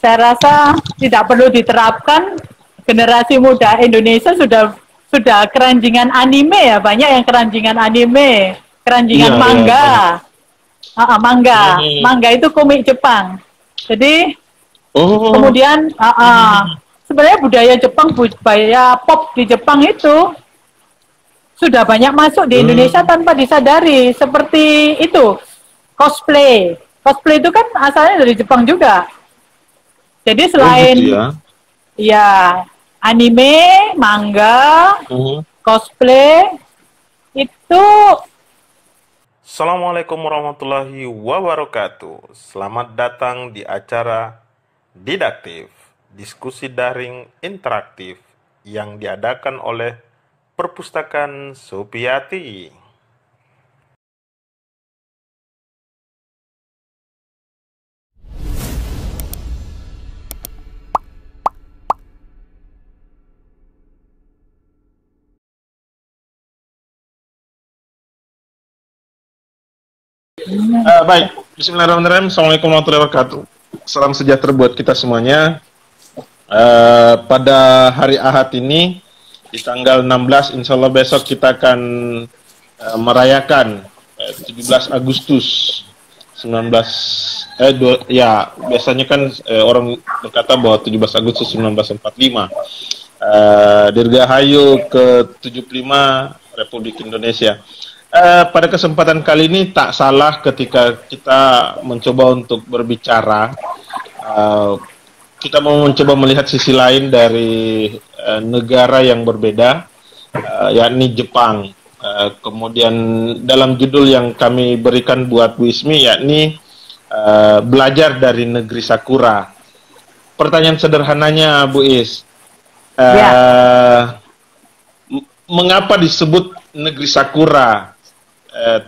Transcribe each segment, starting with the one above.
Saya rasa tidak perlu diterapkan. Generasi muda Indonesia sudah keranjingan anime ya, banyak yang keranjingan anime, Iya, keranjingan iya, banyak. manga. Manga, Hmm. manga itu komik Jepang. Jadi Oh. kemudian sebenarnya budaya Jepang, budaya pop di Jepang itu sudah banyak masuk di Indonesia Hmm. tanpa disadari. Seperti itu, cosplay. Cosplay itu kan asalnya dari Jepang juga. Jadi Oh gitu selain ya. ya anime, manga, Mhm. cosplay itu Assalamualaikum warahmatullahi wabarakatuh. Selamat datang di acara Didaktif, diskusi daring interaktif yang diadakan oleh Perpustakaan Supiati. Baik, Bismillahirrahmanirrahim. Assalamualaikum warahmatullahi wabarakatuh. Salam sejahtera buat kita semuanya. Pada hari Ahad ini, di tanggal 16, insya Allah besok kita akan merayakan 17 Agustus 19 ya biasanya kan orang berkata bahwa 17 Agustus 1945 Dirgahayu ke-75 Republik Indonesia. Pada kesempatan kali ini tak salah ketika kita mencoba untuk berbicara, kita mau mencoba melihat sisi lain dari negara yang berbeda, yakni Jepang. Kemudian dalam judul yang kami berikan buat Bu Ismi, yakni belajar dari negeri Sakura. Pertanyaan sederhananya, Bu Is, ya mengapa disebut negeri Sakura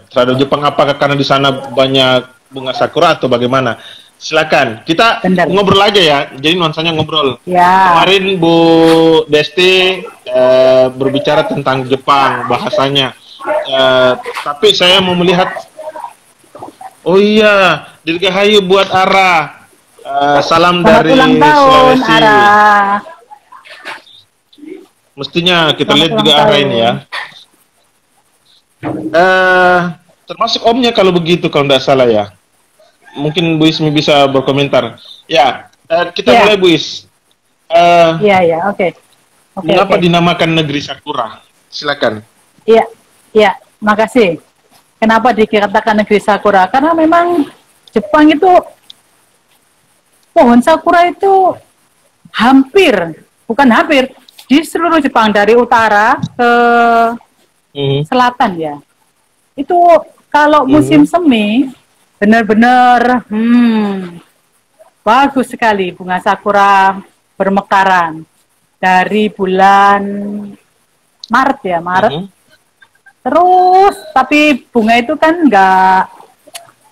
terhadap Jepang? Apakah karena di sana banyak bunga sakura atau bagaimana? Silakan, kita benar. ngobrol aja ya. Jadi nuansanya ngobrol. Ya, Kemarin Bu Desti berbicara tentang Jepang bahasanya, tapi saya mau melihat. Oh iya, Dirgahayu buat Ara. Salam selamat dari ulang tahun, Sulawesi. Ara. Mestinya kita Selamat lihat ulang juga Ara tahun. ini ya. Termasuk omnya kalau begitu, kalau tidak salah ya. Mungkin Bu Ismi bisa berkomentar. Ya, kita Ya. mulai Bu Is. Iya, iya, oke. Oke, Mengapa oke. dinamakan negeri Sakura? Silakan. Iya, iya, makasih. Kenapa dikatakan negeri sakura? Karena memang Jepang itu pohon sakura itu hampir, bukan hampir, di seluruh Jepang dari utara ke selatan ya. Itu kalau musim semi benar-benar bagus sekali bunga sakura bermekaran dari bulan Maret ya, Maret. Terus tapi bunga itu kan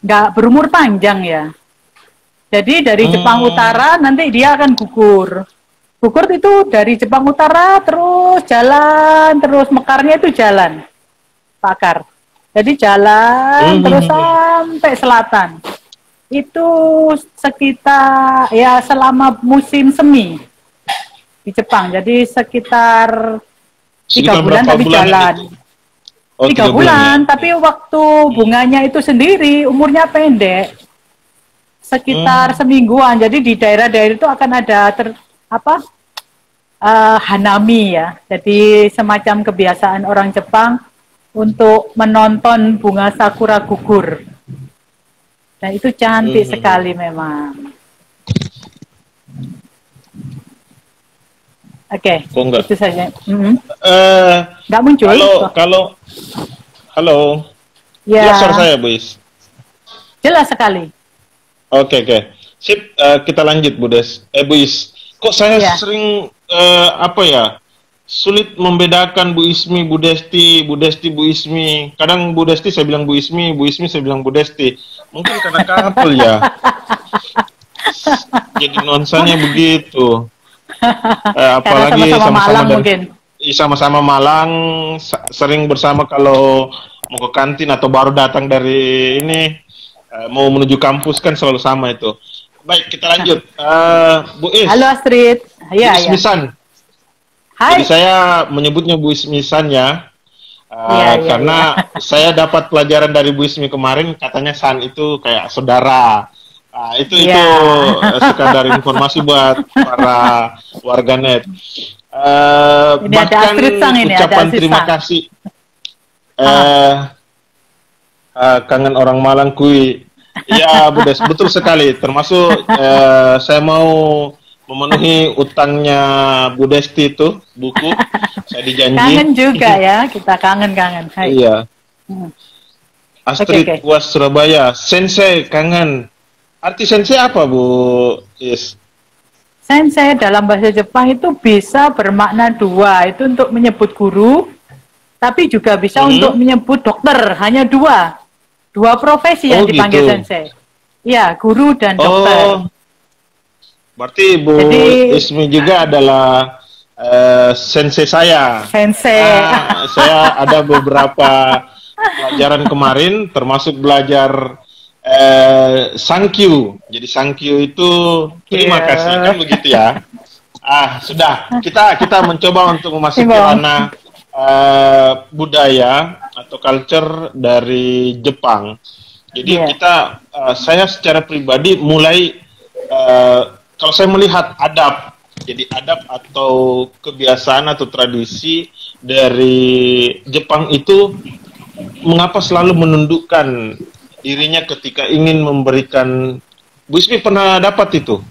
nggak berumur panjang ya. Jadi dari Jepang Utara nanti dia akan gugur. Gugur itu dari Jepang Utara terus jalan, terus mekarnya itu jalan, pakar. Jadi jalan terus sampai selatan. Itu sekitar ya selama musim semi di Jepang. Jadi sekitar 3 bulan tapi jalan. Itu? Oh, 3 bulan, ya? tapi waktu bunganya itu sendiri umurnya pendek. Sekitar semingguan. Jadi di daerah-daerah itu akan ada hanami ya. Jadi semacam kebiasaan orang Jepang untuk menonton bunga sakura gugur. Nah, itu cantik sekali memang. Oke, itu saja. Nggak muncul. Halo. Ya. Jelas suara saya, Bu Is? Jelas sekali. Oke. Sip, kita lanjut, Bu Is. Kok saya sering sulit membedakan Bu Ismi, Bu Desti, Bu Ismi. Kadang Bu Desti saya bilang Bu Ismi saya bilang Bu Desti. Mungkin karena couple ya. Jadi nuansanya begitu. Apalagi sama-sama mungkin. Sama-sama Malang, sering bersama kalau mau ke kantin atau baru datang dari ini mau menuju kampus kan selalu sama itu. Baik, kita lanjut. Bu Is. Halo Astrid. Bu Ismisan. Hai. Jadi saya menyebutnya Bu Ismisan ya. Karena saya dapat pelajaran dari Bu Ismi kemarin, katanya San itu kayak saudara. Itu sekadar informasi buat para warganet. Bahkan ucapan terima kasih. Kangen orang Malang kui. Ya, Bu Des, betul sekali. Termasuk saya mau memenuhi utangnya Bu Desti itu, buku. Saya dijanji. Kangen juga ya, kita kangen-kangen. Iya. Astrid Puas Surabaya, Sensei kangen. Arti sensei apa, Bu Is? Sensei dalam bahasa Jepang itu bisa bermakna dua. Itu untuk menyebut guru, tapi juga bisa untuk menyebut dokter. Hanya dua profesi yang dipanggil sensei. Iya, guru dan dokter. Berarti Bu Ismi juga adalah sensei saya. Sensei. Saya ada beberapa pelajaran kemarin, termasuk belajar sankyu. Jadi sankyu itu terima kasih, kan begitu ya. Sudah. Kita mencoba untuk memasuki ranah budaya atau culture dari Jepang. Jadi saya secara pribadi mulai kalau saya melihat adab, jadi adab atau kebiasaan atau tradisi dari Jepang itu mengapa selalu menundukkan dirinya ketika ingin memberikan. Bu Ismi pernah dapat itu.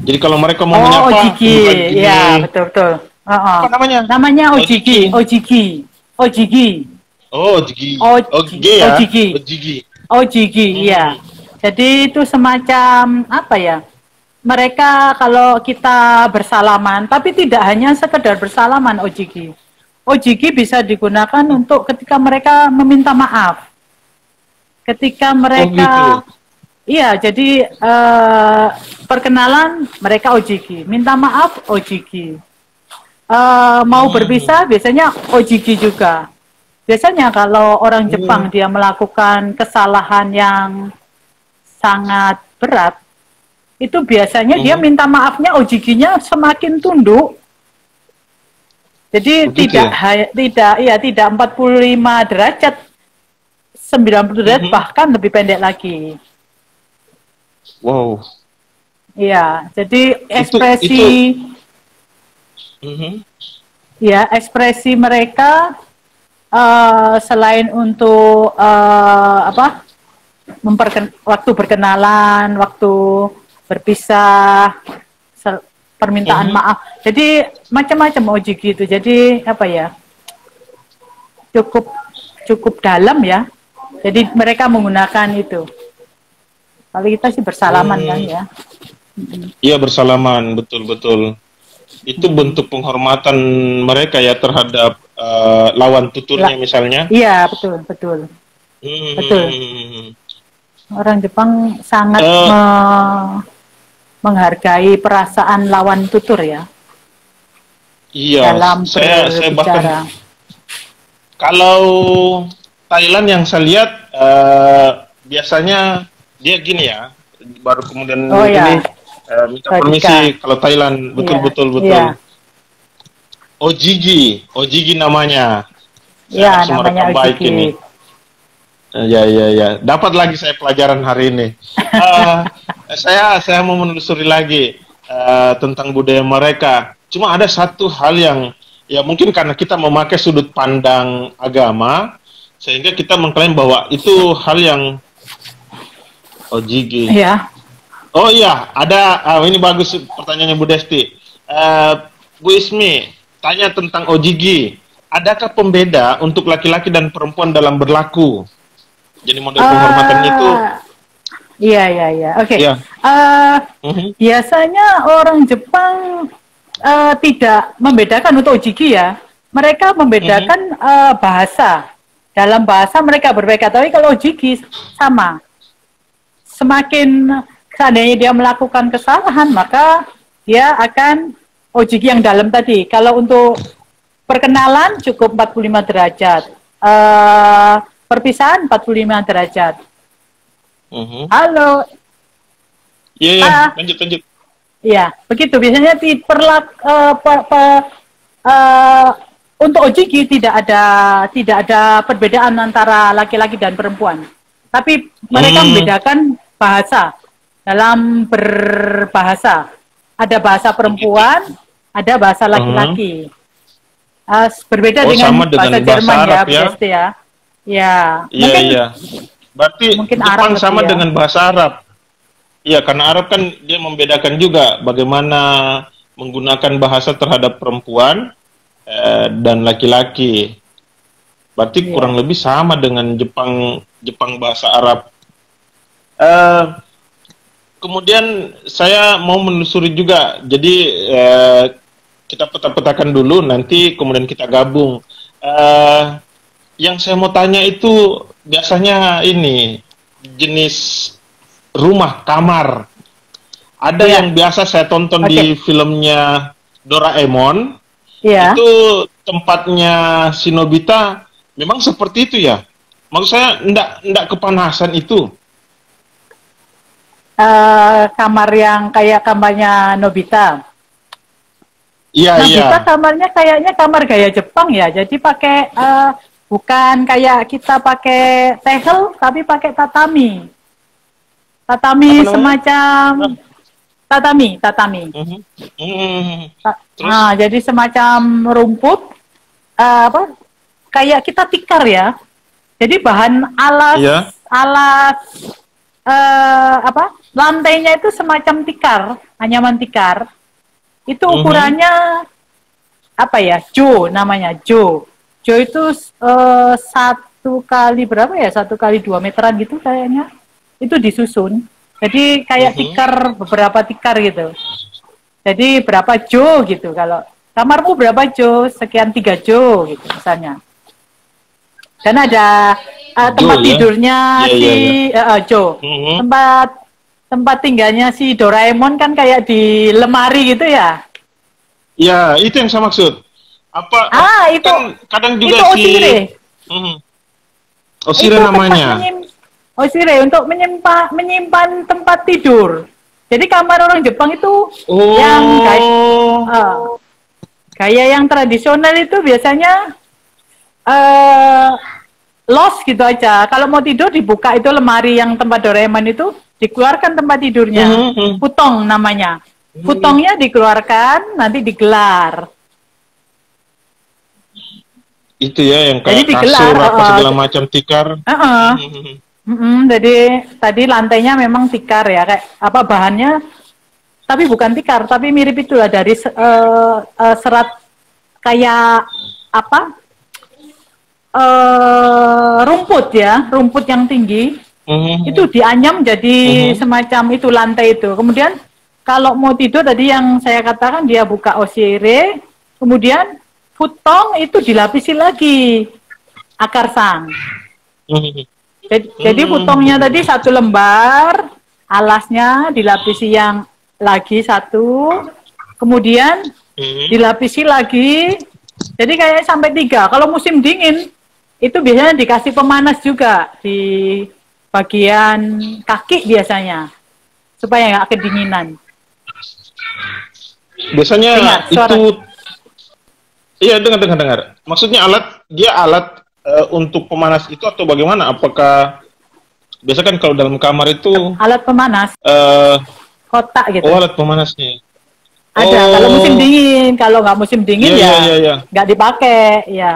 Jadi kalau mereka mau menyapa, ojiki, ya betul. Apa namanya? Namanya ojiki. Ojiki. Iya. Jadi itu semacam apa ya? Mereka kalau kita bersalaman, tapi tidak hanya sekedar bersalaman ojiki. Ojiki bisa digunakan untuk ketika mereka meminta maaf. Ketika mereka iya, jadi perkenalan mereka ojiki, minta maaf ojiki. Mau berpisah biasanya ojiki juga. Biasanya kalau orang Jepang dia melakukan kesalahan yang sangat berat, itu biasanya dia minta maafnya ojikinya semakin tunduk. Jadi tidak 45 derajat, 90 derajat bahkan lebih pendek lagi. Wow. Iya, jadi ekspresi ekspresi mereka selain untuk waktu berkenalan, waktu berpisah, permintaan maaf. Jadi macam-macam ojiki itu. Jadi apa ya? Cukup dalam ya. Jadi mereka menggunakan itu. Kalau kita sih bersalaman kan ya. Iya, bersalaman, betul. Itu bentuk penghormatan mereka ya terhadap lawan tuturnya misalnya. Iya, betul. Betul. Orang Jepang sangat menghargai perasaan lawan tutur ya. Iya, dalam saya bahkan kalau Thailand yang saya lihat biasanya dia gini ya, baru kemudian ini minta permisi. Kalau Thailand betul. Ojigi namanya. Ya, namanya baik ini. Ya. Dapat lagi saya pelajaran hari ini. Saya mau menelusuri lagi tentang budaya mereka. Cuma ada satu hal yang ya mungkin karena kita memakai sudut pandang agama sehingga kita mengklaim bahwa itu hal yang ojigi. Iya. Oh iya, ada ini bagus pertanyaannya Bu Desti. Bu Ismi tanya tentang ojigi. Adakah pembeda untuk laki-laki dan perempuan dalam berlaku? Jadi model penghormatan itu. Iya. Oke. Biasanya orang Jepang tidak membedakan untuk ojigi ya. Mereka membedakan bahasa. Dalam bahasa mereka berbeda. Tapi kalau ojigi sama. Semakin seandainya dia melakukan kesalahan, maka dia akan ojigi yang dalam tadi. Kalau untuk perkenalan cukup 45 derajat. Perpisahan 45 derajat. Halo. Iya, iya, Ah, lanjut, lanjut. iya, begitu. Biasanya eh, untuk OJG tidak ada perbedaan antara laki-laki dan perempuan. Tapi mereka Hmm, membedakan bahasa dalam berbahasa. Ada bahasa begitu. perempuan, ada bahasa Mhm. laki-laki. Berbeda Oh, dengan sama dengan bahasa bahasa Jerman Arab ya, Bu ya? Desti ya. Ya, Iya, mungkin iya. Berarti mungkin Arab Jepang lebih sama ya. dengan bahasa Arab. Iya, karena Arab kan dia membedakan juga bagaimana menggunakan bahasa terhadap perempuan dan laki-laki. Berarti kurang Iya. lebih sama dengan Jepang Jepang bahasa Arab. Eh, Kemudian saya mau menelusuri juga. Jadi kita peta-petakan dulu, nanti kemudian kita gabung. Eh, yang saya mau tanya itu biasanya ini jenis rumah kamar. Ada Iya. yang biasa saya tonton Oke. di filmnya Doraemon, Iya. itu tempatnya si Nobita memang seperti itu ya. Maksud saya ndak kepanasan itu. Kamar yang kayak kamarnya Nobita. Iya, iya. Nobita kamarnya kayaknya kamar gaya Jepang ya. Jadi pakai bukan kayak kita pakai tegel tapi pakai tatami. Apa Tatami namanya? semacam tatami. Mhm. Mhm. Nah, Terus? jadi semacam rumput apa kayak kita tikar ya. Jadi bahan alas Iya. alas apa lantainya itu semacam tikar, anyaman tikar. Itu Mhm. ukurannya apa ya? Namanya Jo. Jo itu 1 kali berapa ya? 1 kali 2 meteran gitu kayaknya. Itu disusun. Jadi kayak Mhm. tikar beberapa tikar gitu. Jadi berapa Jo gitu kalau kamarmu berapa Jo? Sekian 3 Jo gitu misalnya. Dan ada Jo tempat ya. tidurnya Iya, si iya, iya. Jo. Mhm. Tempat tempat tinggalnya si Doraemon kan kayak di lemari gitu ya. Ya, itu yang saya maksud. Apa Ah, itu kan kadang itu juga si Osire. mhm. Osira Itu tempat namanya. Osire untuk menyimpan tempat tidur. Jadi kamar orang Jepang itu yang Oh. gaya yang tradisional itu biasanya eh los gitu aja. Kalau mau tidur dibuka itu lemari yang tempat Doraemon itu dikeluarkan tempat tidurnya. Mhm, mhm. Putong namanya. Mhm. Putongnya dikeluarkan nanti digelar. Itu ya yang Jadi kayak digelar. kasur apa segala macam tikar. Uh, Mhm. jadi tadi lantainya memang tikar ya kayak apa bahannya tapi bukan tikar tapi mirip itulah dari serat kayak apa rumput ya rumput yang tinggi itu Mhm. dianyam jadi Mhm. semacam itu lantai itu kemudian kalau mau tidur tadi yang saya katakan dia buka osire kemudian futong itu dilapisi lagi akar sang Mhm. jadi futongnya tadi Mhm. 1 lembar alasnya dilapisi yang lagi 1 kemudian Mhm. dilapisi lagi jadi kayak sampai 3 kalau musim dingin itu biasanya dikasih pemanas juga di bagian kaki biasanya supaya nggak kedinginan. Dengar Biasanya suara. itu iya dengar dengar dengar. Maksudnya alat untuk pemanas itu atau bagaimana? Apakah biasa kan kalau dalam kamar itu Alat pemanas eh kotak gitu. oh alat pemanasnya. Ada kalau musim Oh, dingin, kalau nggak musim iya dingin iya ya iya iya. nggak dipakai ya.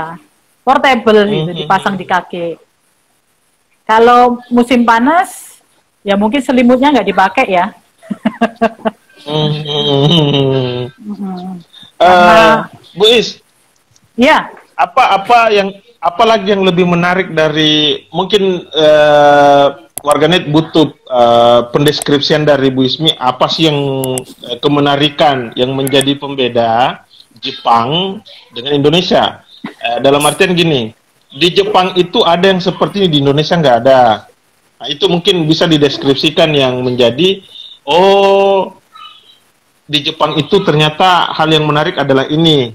Portable gitu dipasang di Mhm. kaki. Kalau musim panas ya mungkin selimutnya nggak dipakai ya. Mhm. Karena Bu Is, ya apa apalagi yang lebih menarik dari mungkin warganet butuh pendeskripsian dari Bu Ismi apa sih yang kemenarikan yang menjadi pembeda Jepang dengan Indonesia. Dalam artian gini, di Jepang itu ada yang seperti ini, di Indonesia nggak ada. Nah, itu mungkin bisa dideskripsikan yang menjadi oh, di Jepang itu ternyata hal yang menarik adalah ini.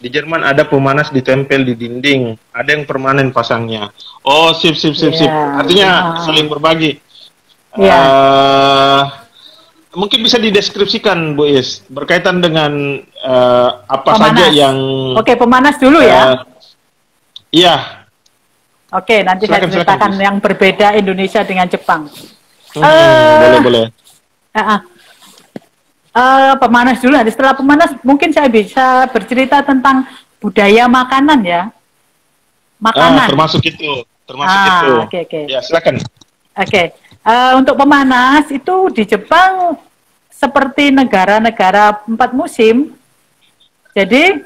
Di Jerman ada pemanas ditempel di dinding, ada yang permanen pasangnya. Oh, sip. ya Artinya saling berbagi. ya eh mungkin bisa dideskripsikan Bu Is berkaitan dengan apa Pemanas. saja yang Oke, pemanas dulu ya. Iya. Oke, nanti saya ceritakan yang berbeda Indonesia dengan Jepang. Boleh. Pemanas dulu. Setelah pemanas, mungkin saya bisa bercerita tentang budaya makanan ya. Makanan. Termasuk itu. Oke. Ya, silakan. Oke. Untuk pemanas itu di Jepang seperti negara-negara 4 musim. Jadi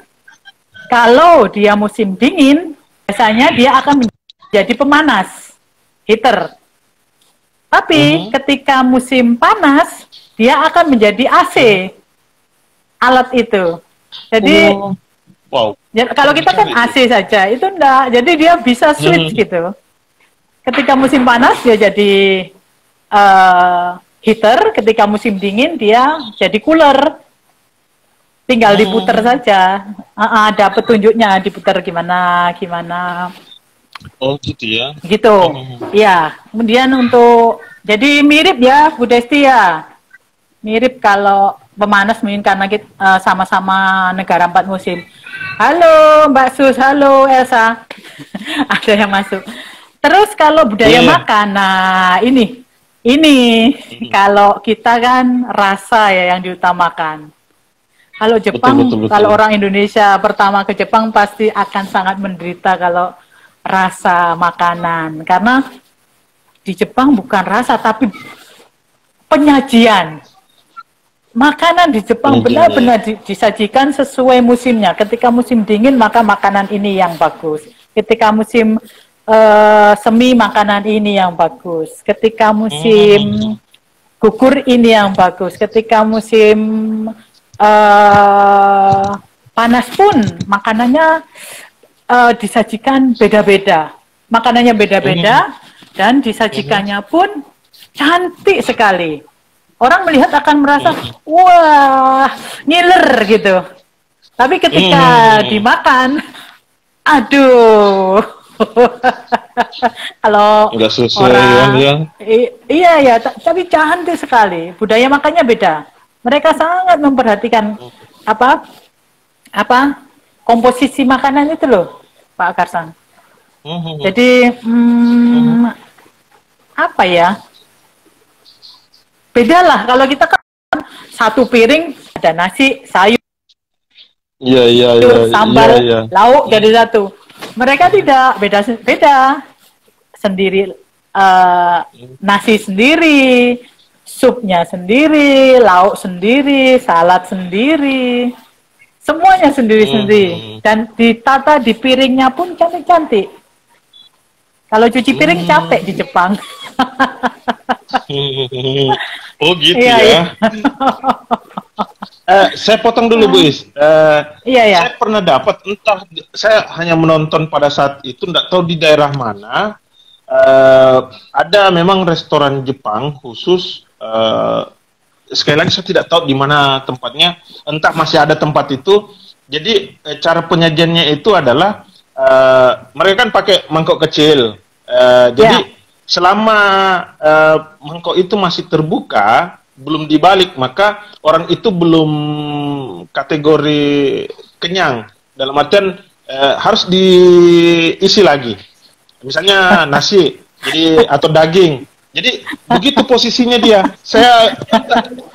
kalau dia musim dingin, biasanya dia akan menjadi pemanas, heater. Tapi ketika musim panas, dia akan menjadi AC, alat itu. Jadi, kalau kita kan AC saja, itu enggak. Jadi dia bisa switch gitu. Ketika musim panas, dia jadi heater. Ketika musim dingin, dia jadi cooler. Tinggal diputer saja. Ada petunjuknya, diputer gimana. Oh gitu ya. Gitu. Ya. Kemudian jadi mirip ya Bu Desti ya. Mirip kalau pemanas mungkin karena kita sama-sama negara 4 musim. Halo Mbak Sus, halo Elsa. Ada yang masuk. Terus kalau budaya makan, nah ini kalau kita kan rasa ya yang diutamakan. Kalau Jepang, betul. Kalau orang Indonesia pertama ke Jepang pasti akan sangat menderita kalau rasa makanan. Karena di Jepang bukan rasa, tapi penyajian. Makanan di Jepang benar-benar disajikan sesuai musimnya. Ketika musim dingin, maka makanan ini yang bagus. Ketika musim semi, makanan ini yang bagus. Ketika musim gugur, ini yang bagus. Ketika musim panas pun makanannya disajikan beda-beda. Makanannya beda-beda dan disajikannya pun cantik sekali. Orang melihat akan merasa wah, ngiler gitu. Tapi ketika dimakan, aduh. Kalau orang iya ya, tapi cantik sekali. Budaya makannya beda. Mereka sangat memperhatikan apa komposisi makanan itu loh, Pak Karsan. Jadi apa ya? Beda lah kalau kita kan satu piring ada nasi, sayur, sambal, lauk jadi satu. Mereka tidak, beda sendiri, nasi sendiri, supnya sendiri, lauk sendiri, salad sendiri, semuanya sendiri-sendiri. Dan ditata di piringnya pun cantik-cantik. Kalau cuci piring capek di Jepang. Oh gitu ya. Saya potong dulu Bu Is. Saya pernah dapat, entah saya hanya menonton pada saat itu, enggak tahu di daerah mana. Ada memang restoran Jepang khusus. Sekali lagi saya tidak tahu di mana tempatnya, entah masih ada tempat itu. Jadi cara penyajiannya itu adalah mereka kan pakai mangkok kecil. Jadi selama mangkok itu masih terbuka, belum dibalik, maka orang itu belum kategori kenyang. Dalam artian harus diisi lagi. Misalnya nasi, jadi atau daging. Jadi begitu posisinya dia. Saya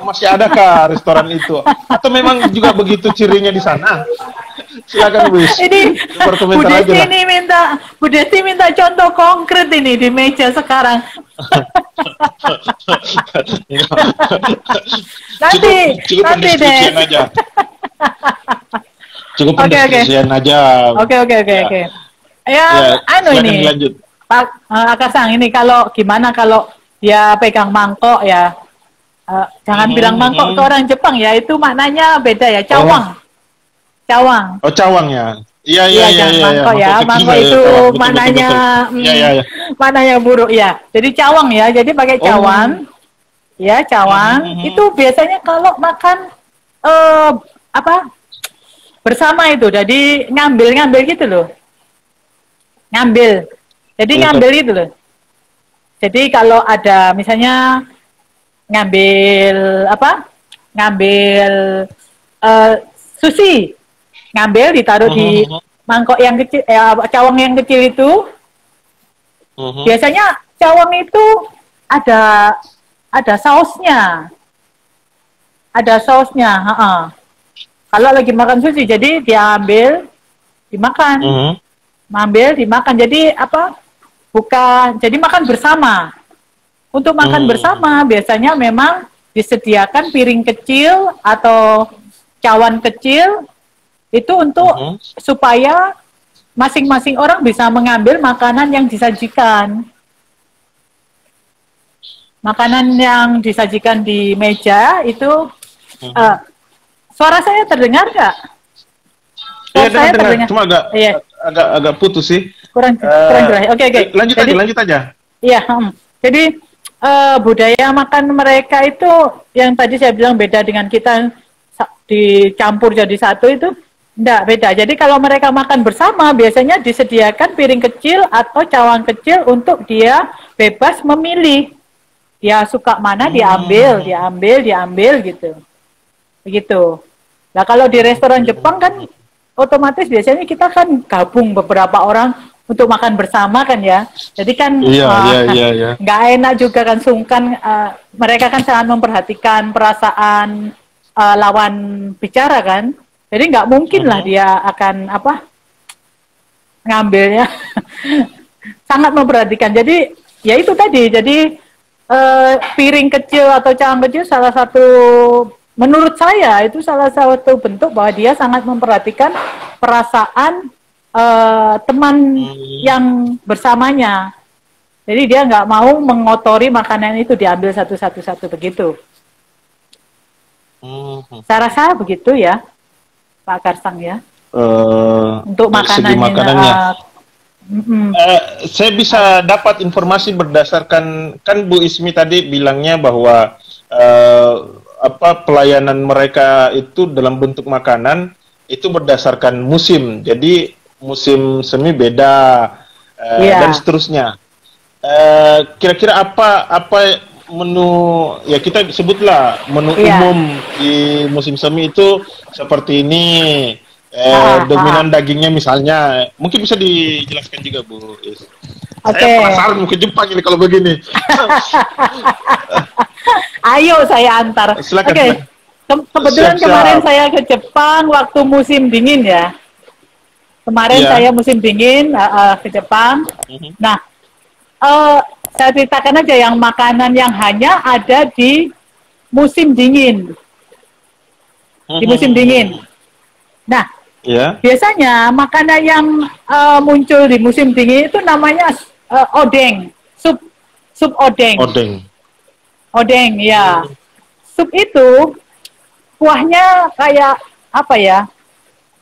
masih adakah restoran itu? Atau memang juga begitu cirinya di sana? Silakan Bu Is. Ini Bu Desti minta contoh konkret ini di meja sekarang. Cukup deskripsian aja. Cukup deskripsian aja. Oke. Ya, ini. Lanjut. Pak Akarsang, ini kalau gimana kalau dia pegang mangkok ya, jangan bilang mangkok ke orang Jepang ya, itu maknanya beda ya, cawang. Cawang. Oh, cawang ya. Iya. Mangkok ya, mangkok itu maknanya maknanya buruk ya. Jadi cawang ya, jadi pakai cawang. Ya, cawang. Itu biasanya kalau makan bersama itu, jadi ngambil gitu loh. Jadi ngambil itu loh. Jadi kalau ada misalnya ngambil apa? Ngambil sushi, ngambil ditaruh di mangkok yang kecil, cawang yang kecil itu. Biasanya cawang itu ada sausnya, Kalau lagi makan sushi, jadi dia ambil, dimakan, dimakan. Jadi apa? Bukan, jadi makan bersama. Untuk makan bersama, biasanya memang disediakan piring kecil atau cawan kecil, itu untuk supaya masing-masing orang bisa mengambil makanan yang disajikan. Makanan yang disajikan di meja itu, suara saya terdengar nggak? Iya, dengar. Cuma agak putus sih. Kurang jelas. Oke. Lanjut aja. Iya, jadi budaya makan mereka itu yang tadi saya bilang beda dengan kita, dicampur jadi satu itu enggak beda. Jadi kalau mereka makan bersama biasanya disediakan piring kecil atau cawang kecil untuk dia bebas memilih. Dia suka mana diambil gitu. Begitu. Nah, kalau di restoran Jepang kan otomatis biasanya kita kan gabung beberapa orang untuk makan bersama kan ya. Jadi kan nggak enak juga kan, sungkan. Mereka kan sangat memperhatikan perasaan lawan bicara kan. Jadi nggak mungkin lah dia akan ngambilnya. Sangat memperhatikan. Jadi ya itu tadi. Jadi piring kecil atau cawang kecil menurut saya itu salah satu bentuk bahwa dia sangat memperhatikan perasaan teman yang bersamanya. Jadi dia nggak mau mengotori makanan itu, diambil satu-satu begitu. Saya rasa begitu ya, Pak Karsang ya. Untuk makanannya. Saya bisa dapat informasi berdasarkan, kan Bu Ismi tadi bilangnya bahwa pelayanan mereka itu dalam bentuk makanan itu berdasarkan musim. Jadi musim semi beda dan seterusnya. Kira-kira apa menu, ya kita sebutlah menu umum di musim semi itu seperti ini. Dominan dagingnya misalnya, mungkin bisa dijelaskan juga Bu Is. Saya penasaran mau ke Jepang ini kalau begini. Ayo saya antar. Oke. Kebetulan kemarin saya ke Jepang waktu musim dingin ya. Kemarin saya musim dingin ke Jepang. Nah, saya ceritakan aja yang makanan yang hanya ada di musim dingin. Di musim dingin. Nah, biasanya makanan yang muncul di musim dingin itu namanya odeng, sup odeng. Odeng, ya. Sup itu kuahnya kayak apa ya?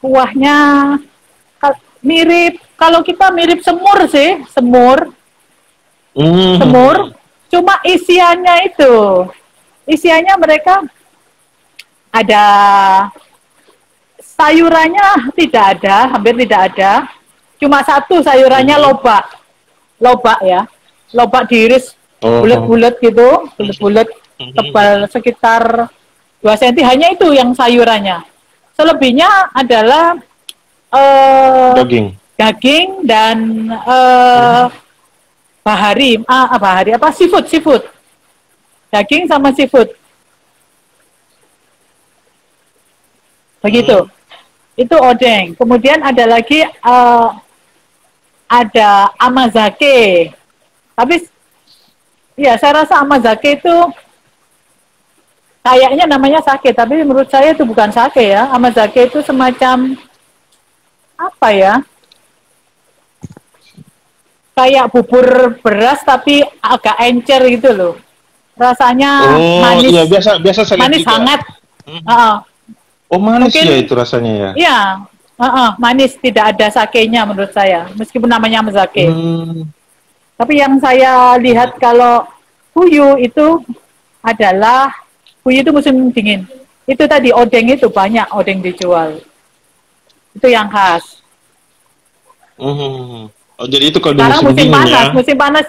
Kuahnya mirip, kalau kita mirip semur sih, semur. Cuma isiannya mereka ada sayurannya hampir tidak ada. Cuma satu sayurannya lobak ya. Lobak diiris bulat-bulat gitu, bulat-bulat tebal sekitar 2 cm, hanya itu yang sayurannya. Selebihnya adalah daging dan seafood. Daging sama seafood. Begitu. Itu odeng. Kemudian ada lagi ada amazake. Tapi ya saya rasa amazake itu kayaknya namanya sake, tapi menurut saya itu bukan sake ya. Amazake itu semacam apa ya? Kayak bubur beras tapi agak encer gitu loh. Rasanya manis. Iya, biasa saya manis juga. Hangat. Manis mungkin, ya itu rasanya ya. Iya, manis, tidak ada sakenya menurut saya, meskipun namanya amazake. Tapi yang saya lihat kalau Fuyu itu musim dingin. Itu tadi odeng itu banyak odeng dijual. Itu yang khas. Jadi itu kalau di musim dingin panas, ya. Musim panas,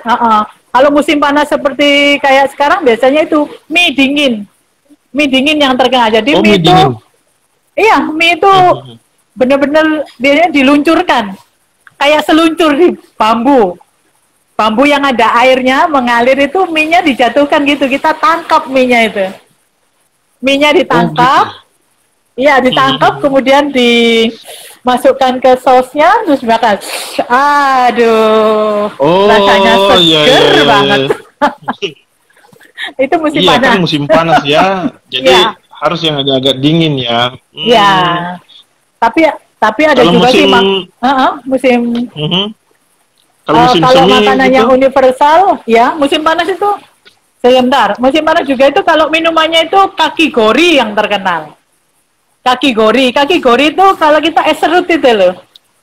Kalau musim panas seperti kayak sekarang biasanya itu mie dingin yang terkenal. Jadi Oh, mie mie itu, dingin. iya mie itu bener-bener biasanya diluncurkan, kayak seluncur di bambu. Bambu yang ada airnya mengalir itu mie-nya dijatuhkan gitu. Kita tangkap mie-nya itu. Mie-nya Oh, gitu ditangkap, ya. iya ditangkap kemudian dimasukkan ke sausnya terus makan. Aduh, rasanya Oh, iya, iya, seger iya, iya. banget. Itu musim Iya, kan panas. musim panas ya. Jadi Iya, harus yang agak-agak dingin ya. iya. Tapi tapi ada Kalau juga musim sih musim mhm. Kalau musim kalau semi makanannya gitu? universal, ya musim panas itu sebentar. Musim panas juga itu kalau minumannya itu kaki gori yang terkenal. Kaki gori itu kalau kita es serut itu loh.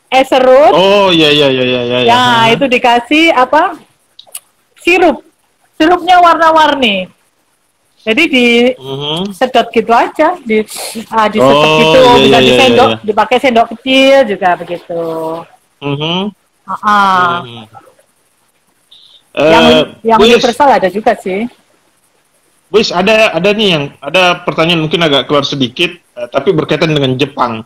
Es serut, Oh, iya, iya, iya, iya, iya, iya. ya itu dikasih apa? Sirup. Sirupnya warna-warni. Jadi Mhm. disedot gitu aja, disedot gitu, Oh, iya, iya, bisa iya, iya, disendok, iya. dipakai sendok kecil juga begitu. Mhm. Ah, Mhm. yang yang Wis, universal ada juga sih. ada nih yang ada pertanyaan mungkin agak keluar sedikit, tapi berkaitan dengan Jepang.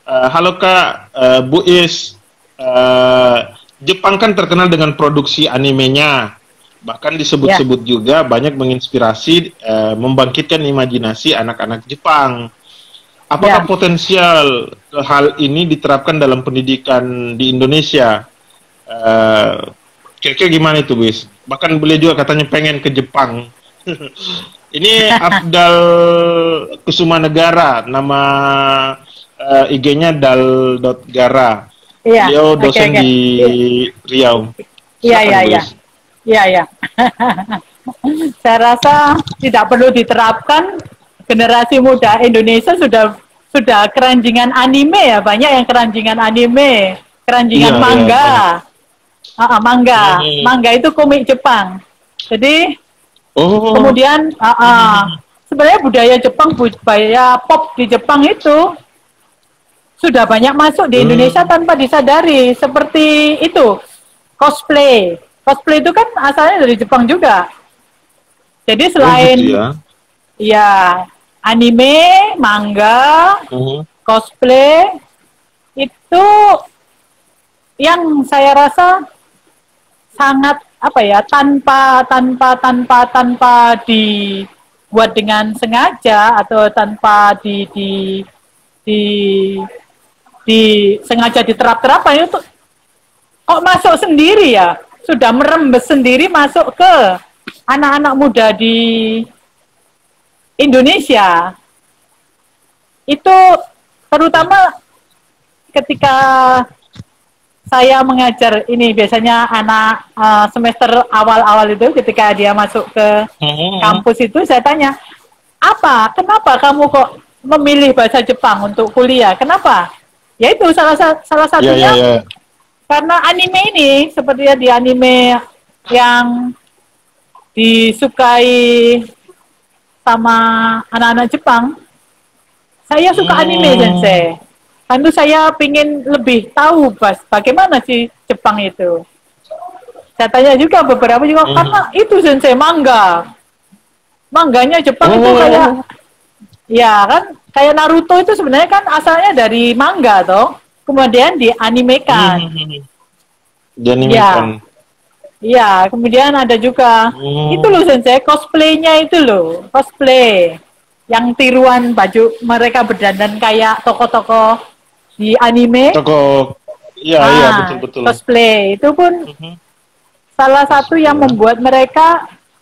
Halo Kak, Bu Is, eh, Jepang kan terkenal dengan produksi animenya, bahkan Ya, disebut-sebut juga banyak menginspirasi, membangkitkan imajinasi anak-anak Jepang. Apakah ya. potensial hal ini diterapkan dalam pendidikan di Indonesia? Eh, Kira-kira gimana itu, Bis? Bahkan beliau juga katanya pengen ke Jepang. Ini Afdal Kusuma Negara, nama IG-nya dal.gara. Iya, Beliau oke dosen oke. di Riau. Iya Silakan, iya Bu iya. Is. Iya iya. Saya rasa tidak perlu diterapkan. Generasi muda Indonesia sudah keranjingan anime ya, banyak yang keranjingan anime, Iya, keranjingan iya, banyak. manga. Manga, Hmm. manga itu komik Jepang. Jadi Oh. kemudian sebenarnya budaya Jepang, budaya pop di Jepang itu sudah banyak masuk di Indonesia Hmm. tanpa disadari. Seperti itu, cosplay. Cosplay itu kan asalnya dari Jepang juga. Jadi Oh, gitu selain ya. ya anime, manga, Mhm. cosplay itu yang saya rasa sangat apa ya, tanpa dibuat dengan sengaja atau tanpa di, di sengaja diterap-terapkan itu kok masuk sendiri ya, sudah merembes sendiri masuk ke anak-anak muda di Indonesia. Itu terutama ketika saya mengajar ini, biasanya anak semester awal-awal itu ketika dia masuk ke Mhm. kampus itu saya tanya, kenapa kamu kok memilih bahasa Jepang untuk kuliah, kenapa? Ya itu salah Ya, ya, satunya ya. karena anime ini, seperti di anime yang disukai sama anak-anak Jepang. Saya suka anime, Hmm. Sensei. Tentu saya ingin lebih tahu bagaimana sih Jepang itu. Saya tanya juga beberapa juga, Mhm. karena itu Sensei manga. Mangganya Jepang itu kayak, Oh. ya kan, kayak Naruto itu sebenarnya kan asalnya dari manga toh. Kemudian dianimekan. Mhm. Ya, Dianimikan. iya, kemudian ada juga itu Hmm. loh Sensei, cosplaynya itu loh, cosplay yang tiruan baju mereka berdandan kayak tokoh-tokoh di anime. Toko. Iya, iya, betul, betul. Cosplay itu pun Mhm. salah satu yang Cosplay ya. membuat mereka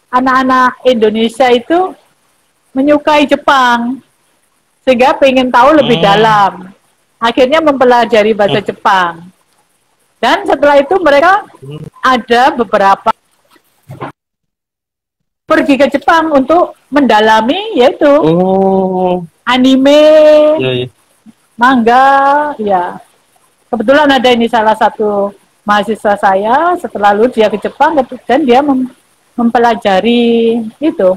anak-anak Indonesia itu menyukai Jepang sehingga pengen tahu lebih Hmm. dalam. Akhirnya mempelajari bahasa Jepang. Dan setelah itu mereka ada beberapa pergi ke Jepang untuk mendalami yaitu Oh, anime, iya, iya. manga, ya. Kebetulan ada ini salah satu mahasiswa saya, setelah lulus dia ke Jepang dan dia mempelajari itu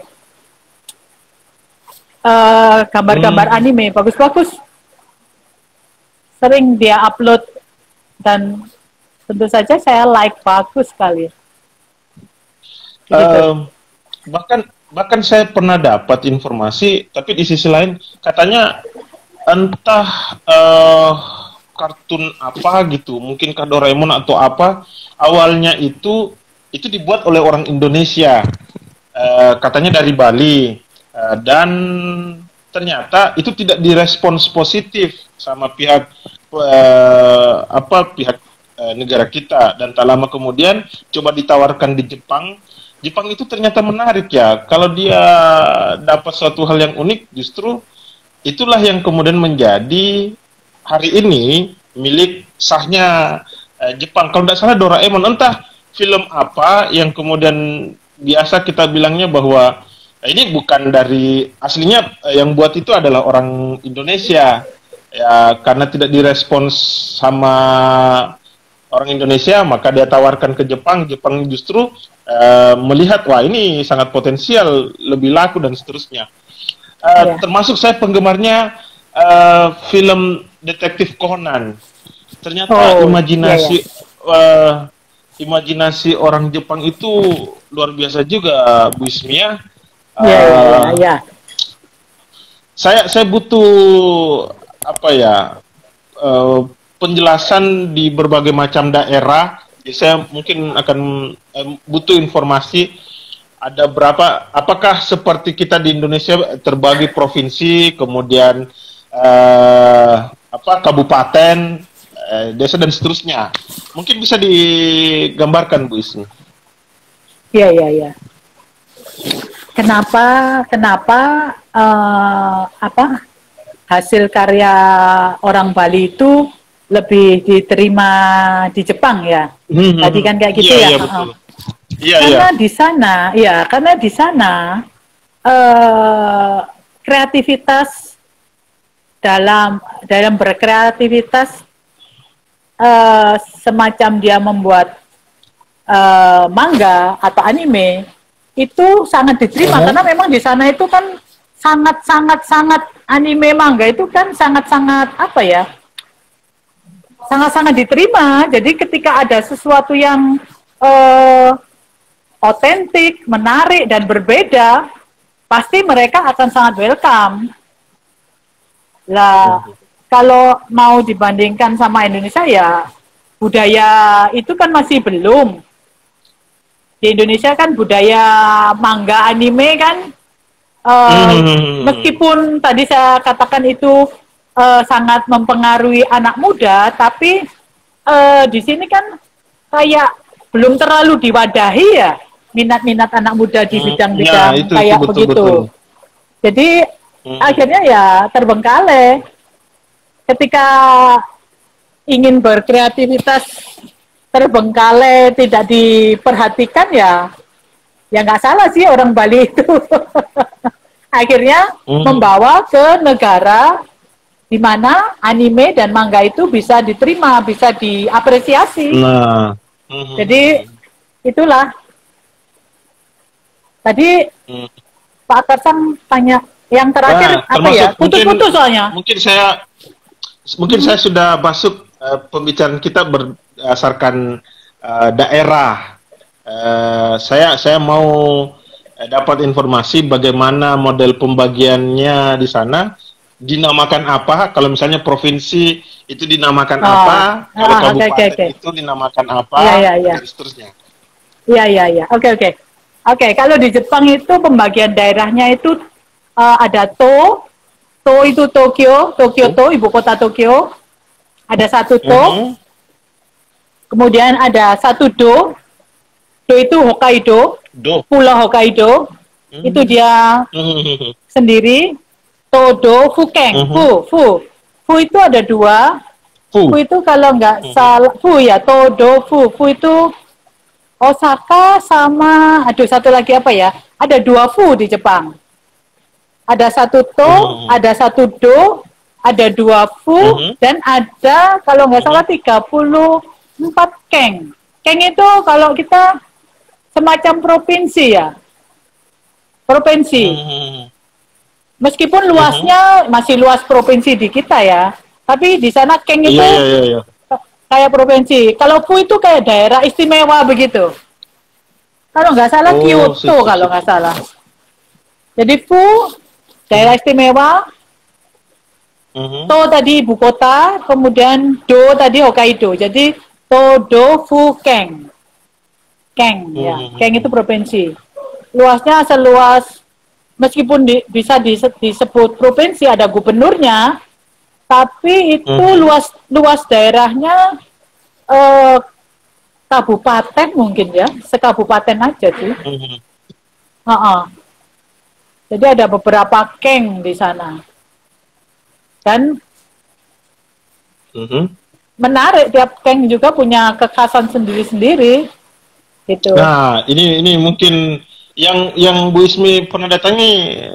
gambar-gambar Hmm. anime bagus-bagus. Sering dia upload dan tentu saja saya like, bagus sekali. Begitu. Bahkan bahkan saya pernah dapat informasi, tapi di sisi lain katanya entah kartun apa gitu, mungkinkah Doraemon atau apa, awalnya itu dibuat oleh orang Indonesia, katanya dari Bali, dan ternyata itu tidak direspons positif sama pihak pihak negara kita, dan tak lama kemudian coba ditawarkan di Jepang. Jepang itu ternyata menarik ya, kalau dia dapat suatu hal yang unik, justru itulah yang kemudian menjadi hari ini milik sahnya Jepang. Kalau tidak salah Doraemon, entah film apa yang kemudian biasa kita bilangnya bahwa ini bukan dari aslinya, yang buat itu adalah orang Indonesia. Ya, karena tidak direspons sama orang Indonesia, maka dia tawarkan ke Jepang. Jepang justru melihat, wah ini sangat potensial, lebih laku dan seterusnya. Termasuk saya penggemarnya film detektif Conan. Ternyata imajinasi orang Jepang itu luar biasa juga, Bu Ismi ya. Saya butuh penjelasan di berbagai macam daerah. Jadi saya mungkin akan butuh informasi, ada berapa, apakah seperti kita di Indonesia terbagi provinsi, kemudian kabupaten, desa dan seterusnya. Mungkin bisa digambarkan, Bu Ismi. Iya. Kenapa hasil karya orang Bali itu lebih diterima di Jepang ya? Tadi kan kayak gitu ya. Betul. Karena di sana kreativitas dalam berkreativitas, semacam dia membuat manga atau anime itu sangat diterima, karena memang di sana itu kan sangat anime manga itu kan sangat diterima. Jadi ketika ada sesuatu yang otentik, menarik dan berbeda, pasti mereka akan sangat welcome. Lah, kalau mau dibandingkan sama Indonesia ya, budaya itu kan masih belum. Di Indonesia kan budaya manga anime kan, meskipun tadi saya katakan itu sangat mempengaruhi anak muda, tapi di sini kan kayak belum terlalu diwadahi ya minat-minat anak muda di bidang-bidang kayak begitu. Jadi akhirnya ya terbengkalai. Ketika ingin berkreativitas terbengkalai, tidak diperhatikan ya nggak salah sih orang Bali itu. Akhirnya membawa ke negara di mana anime dan manga itu bisa diterima, bisa diapresiasi. Jadi itulah. Tadi Pak Karsang tanya yang terakhir apa ya? Putus-putus soalnya. Mungkin saya sudah masuk pembicaraan kita berdasarkan daerah. Saya mau dapat informasi bagaimana model pembagiannya di sana, dinamakan apa, kalau misalnya provinsi itu dinamakan apa, kalau kabupaten itu dinamakan apa, dan seterusnya. Iya. Oke, kalau di Jepang itu pembagian daerahnya itu ada To itu Tokyo To, ibu kota Tokyo. Ada satu To. Kemudian ada satu Do itu Hokkaido. Pulau Hokkaido. Itu dia sendiri. Todo, Fukeng. Fu itu ada dua. Fu itu kalau nggak salah, Todo, Fu itu Osaka sama, satu lagi apa ya? Ada dua Fu di Jepang. Ada satu To, ada satu Do, ada dua Fu, dan ada kalau nggak salah 34 Keng. Keng itu kalau kita semacam provinsi ya. Provinsi. Meskipun luasnya masih luas provinsi di kita ya. Tapi di sana Keng itu kayak provinsi. Kalau Fu itu kayak daerah istimewa begitu. Kalau nggak salah Oh, Kyoto sip, kalau sip. nggak salah. Jadi Fu daerah Mhm, istimewa, mhm, To tadi ibu kota, kemudian Do tadi Hokkaido. Jadi To, Do, Fu, Keng. Keng ya. mhm, Keng itu mhm, provinsi. Luasnya seluas meskipun bisa disebut provinsi ada gubernurnya, tapi itu mhm, luas luas daerahnya eh, kabupaten mungkin ya, sekabupaten aja sih. mhm, Jadi ada beberapa keng di sana dan mhm. menarik, tiap keng juga punya kekhasan sendiri-sendiri gitu. Nah, ini mungkin yang Bu Ismi pernah datangi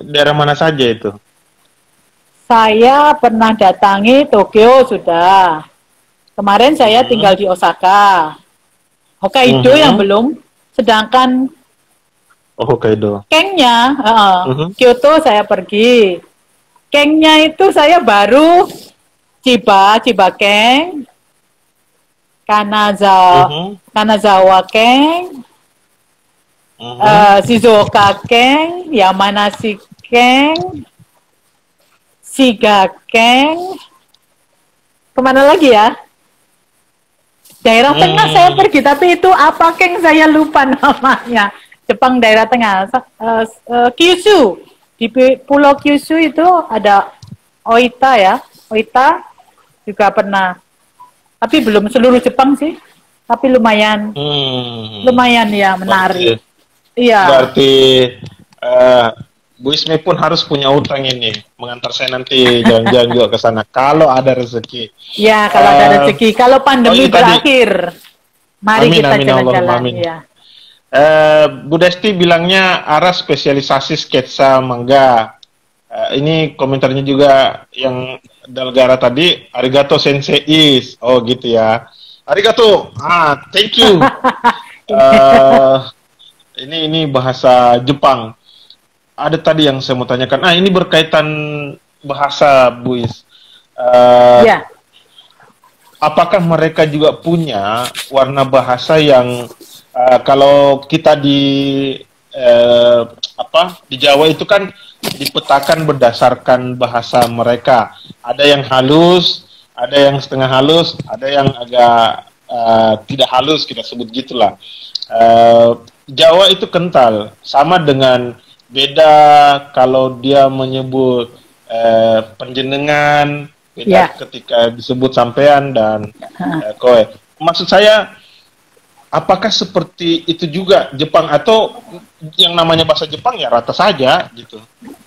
daerah mana saja itu? Saya pernah datangi Tokyo sudah. Kemarin saya tinggal Mhm, di Osaka. Hokkaido yang mhm. belum. Sedangkan Oh, Hokkaido. kengnya, Mhm, Kyoto saya pergi. Kengnya itu saya baru Chiba Keng, mhm, Kanazawa Keng, mhm. Shizuoka Keng, Yamanashi Keng, Shiga Keng, kemana lagi ya? Daerah tengah saya Hmm. pergi, tapi itu apa Keng saya lupa namanya. Jepang daerah tengah, Kyushu. Di Pulau Kyushu itu ada Oita ya, Oita juga pernah. Tapi belum seluruh Jepang sih, tapi lumayan, Hmm. lumayan ya menarik. Berarti Iya, berarti eh Bu Ismi pun harus punya utang ini mengantar saya nanti jalan-jalan juga ke sana kalau ada rezeki. ya kalau ada Eh rezeki, kalau oh pandemi iya tadi, berakhir, mari amin kita amin Allahumma jalan-jalan. amin. Ya, Bu Desti bilangnya arah spesialisasi sketsa manga. Ini komentarnya juga yang Dalgara tadi, arigato sensei. Oh gitu ya. Arigato. Thank you. Eh ini bahasa Jepang. Ada tadi yang saya mau tanyakan. Ini berkaitan bahasa, Buis. Eh, ya, apakah mereka juga punya warna bahasa yang kalau kita eh, di Jawa itu kan dipetakan berdasarkan bahasa mereka. Ada yang halus, ada yang setengah halus, ada yang agak tidak halus kita sebut gitulah. Eh, Jawa itu kental, sama dengan beda kalau dia menyebut penjenengan, beda ya. ketika disebut sampean dan kowe. Maksud saya, apakah seperti itu juga Jepang atau yang namanya bahasa Jepang ya rata saja gitu?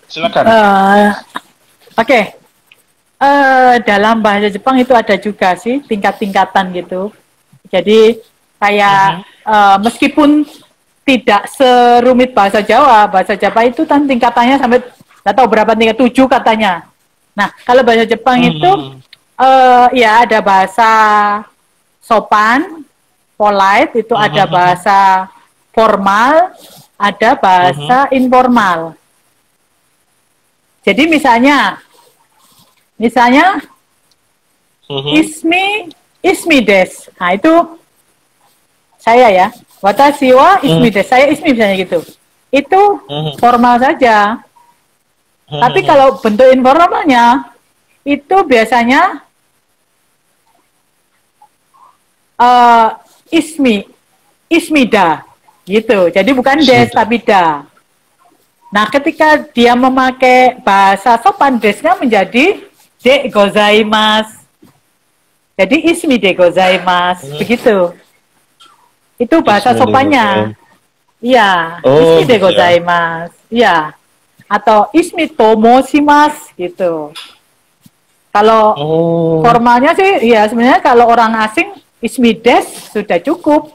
Silakan. Uh, Oke, okay. Dalam bahasa Jepang itu ada juga sih tingkat-tingkatan gitu. Jadi kayak Mhm, meskipun tidak serumit bahasa Jawa itu kan tingkatannya sampai nggak tahu berapa tingkat 7 katanya. Nah kalau bahasa Jepang itu mhm, ya ada bahasa sopan, polite, itu mhm, ada mhm, bahasa formal, ada mhm, bahasa informal. Jadi misalnya mhm, ismi des. Nah itu saya ya. Watashi wa ismi mhm, des. Saya ismi misalnya gitu. Itu mhm, formal saja. Tapi mhm, kalau bentuk informalnya itu biasanya uh, ismi, ismida gitu. Jadi bukan des Bismillah. tapi da. Nah, ketika dia memakai bahasa sopan, desnya menjadi de gozaimasu. Jadi ismi de gozaimasu. Mhm. Begitu. Itu bahasa Bismillahirrahmanirrahim. sopannya. Iya, Oh ismi de gitu ya. gozaimasu. Iya. Atau ismi tomoshimasu gitu. Kalau Oh. formalnya sih, ya sebenarnya kalau orang asing ismi des sudah cukup.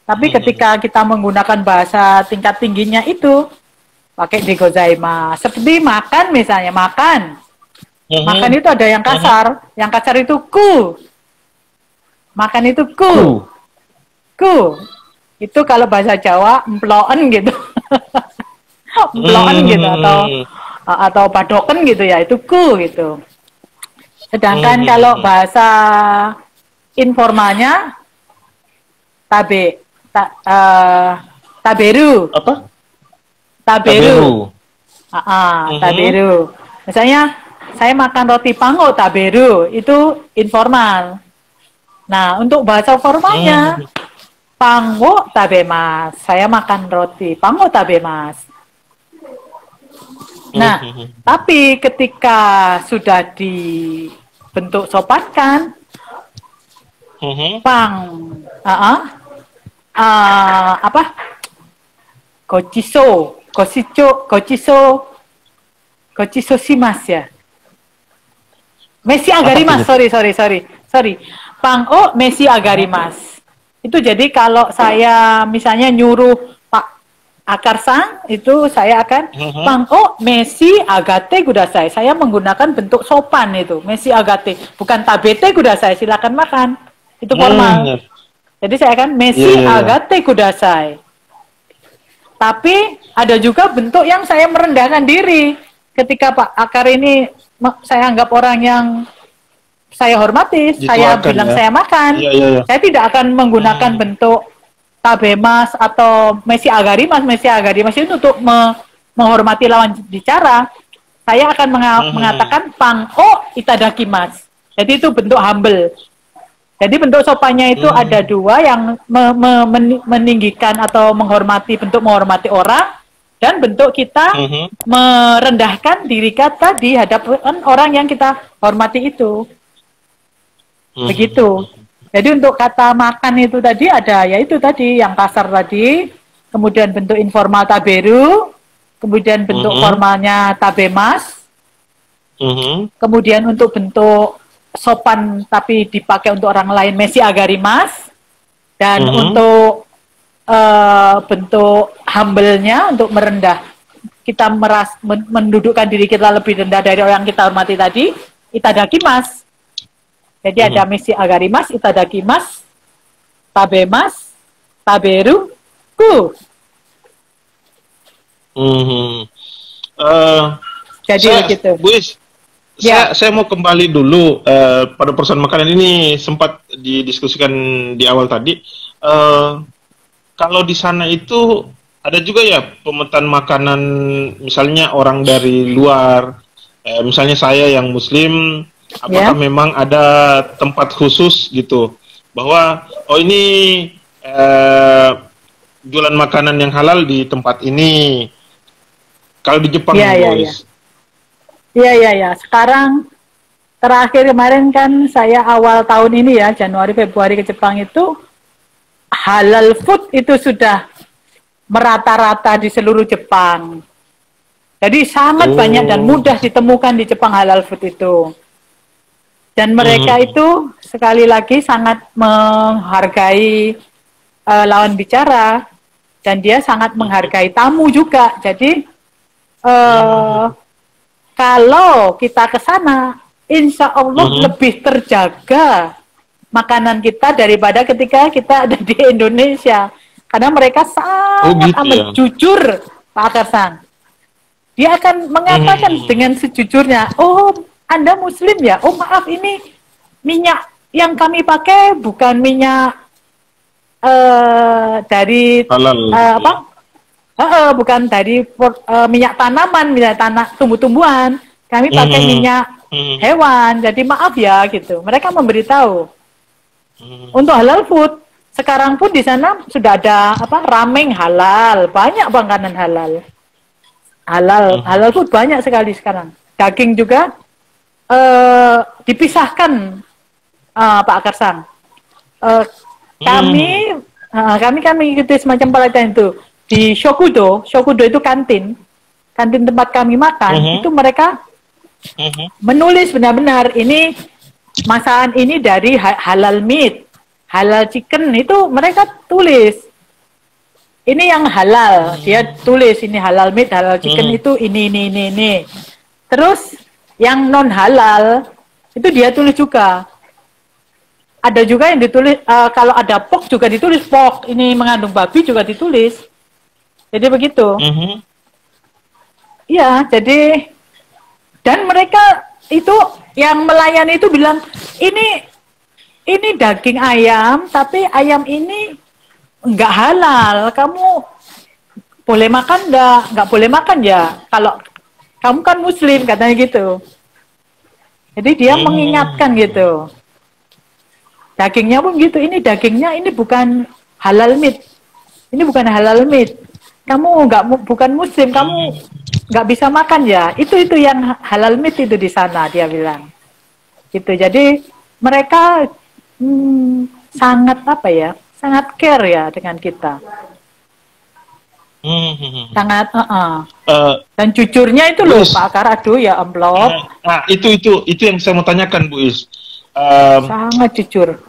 Tapi Mhm, ketika kita menggunakan bahasa tingkat tingginya itu pakai de gozaimasu. Seperti makan misalnya, makan. Makan mhm, itu ada yang mhm. kasar. Yang kasar itu ku. Makan itu ku. Ku. Ku. Itu kalau bahasa Jawa emploen gitu. Emploen gitu Hmm. atau padoken gitu ya, itu ku gitu. Sedangkan kalau Mhm, bahasa informalnya tabe, Taberu. Apa? Taberu. Taberu. Taberu. Misalnya saya makan roti pango taberu, itu informal. Nah, untuk bahasa formalnya, pango tabemas. Saya makan roti pango tabemas. Nah, tapi ketika sudah dibentuk sopankan, pang, apa? Gochiso shimas ya. Mesi agarimas, sorry. Pang-o mesi agarimas. Itu jadi kalau saya misalnya nyuruh Pak Akarsang, itu saya akan pang-o mesi agate kudasai. Saya menggunakan bentuk sopan itu, mesi agate. Bukan tabete kudasai, silakan makan. Itu formal. Jadi saya akan mesi agate kudasai. Tapi ada juga bentuk yang saya merendahkan diri. Ketika Pak Akar ini saya anggap orang yang saya hormati, saya bilang saya makan. Saya tidak akan menggunakan bentuk tabemas atau mesi agarimas itu untuk menghormati lawan bicara. Saya akan mengatakan pang-o itadakimasu. Jadi itu bentuk humble. Jadi bentuk sopannya itu ada dua, yang meninggikan atau bentuk menghormati orang, dan bentuk kita merendahkan diri kita di hadapan orang yang kita hormati itu. Begitu. Jadi untuk kata makan itu tadi ada, yaitu tadi yang kasar tadi, kemudian bentuk informal taberu, kemudian bentuk formalnya tabemas, kemudian untuk bentuk sopan tapi dipakai untuk orang lain mesi agarimas, dan untuk bentuk humble-nya, untuk merendah, kita mendudukkan diri kita lebih rendah dari orang yang kita hormati tadi, itadakimasu. Jadi ada mesi agarimas, itadakimasu, tabemas, taberu, ku. Jadi begitu. Saya mau kembali dulu pada persoalan makanan ini, sempat didiskusikan di awal tadi. Kalau di sana itu ada juga ya pemetaan makanan, misalnya orang dari luar, misalnya saya yang Muslim, apakah memang ada tempat khusus gitu, bahwa ini jualan makanan yang halal di tempat ini? Kalau di Jepang, Iya. Sekarang terakhir kemarin kan saya awal tahun ini ya, Januari Februari ke Jepang itu, halal food itu sudah merata-rata di seluruh Jepang. Jadi sangat banyak dan mudah ditemukan di Jepang halal food itu. Dan mereka itu sekali lagi sangat menghargai lawan bicara, dan dia sangat menghargai tamu juga. Jadi kalau kita ke sana, insya Allah lebih terjaga makanan kita daripada ketika kita ada di Indonesia. Karena mereka sangat amat jujur, Pak Akarsang. Dia akan mengatakan dengan sejujurnya, oh, Anda Muslim ya? Oh, maaf, ini minyak yang kami pakai bukan minyak dari bukan dari minyak tanaman, minyak tumbuh-tumbuhan. Kami pakai minyak hewan. Jadi maaf ya, gitu. Mereka memberitahu. Untuk halal food, sekarang pun di sana sudah ada ramen halal, banyak makanan halal. Halal food banyak sekali sekarang. Daging juga dipisahkan, Pak Akarsang. Kami kan mengikuti semacam pelatihan itu di Shokudo itu kantin tempat kami makan. Itu mereka menulis benar-benar ini masakan ini dari halal meat, halal chicken, itu mereka tulis. Ini yang halal, dia tulis ini halal meat, halal chicken itu ini. Terus yang non halal itu dia tulis juga. Ada juga yang ditulis kalau ada pork juga ditulis pork, ini mengandung babi juga ditulis. Jadi begitu. Iya, jadi dan mereka itu yang melayani itu bilang ini daging ayam, tapi ayam ini enggak halal. Kamu boleh makan nggak boleh makan ya. Kalau kamu kan Muslim katanya gitu. Jadi dia mengingatkan gitu. Dagingnya pun gitu. Ini dagingnya ini bukan halal meat. Ini bukan halal meat. Kamu bukan Muslim, kamu nggak bisa makan ya. Itu yang halal meat itu di sana dia bilang. Gitu. Jadi mereka sangat apa ya? Sangat care ya dengan kita. Sangat dan jujurnya itu loh Pak Akar, aduh ya amplop. Nah, itu yang saya mau tanyakan Bu Is. Sangat jujur.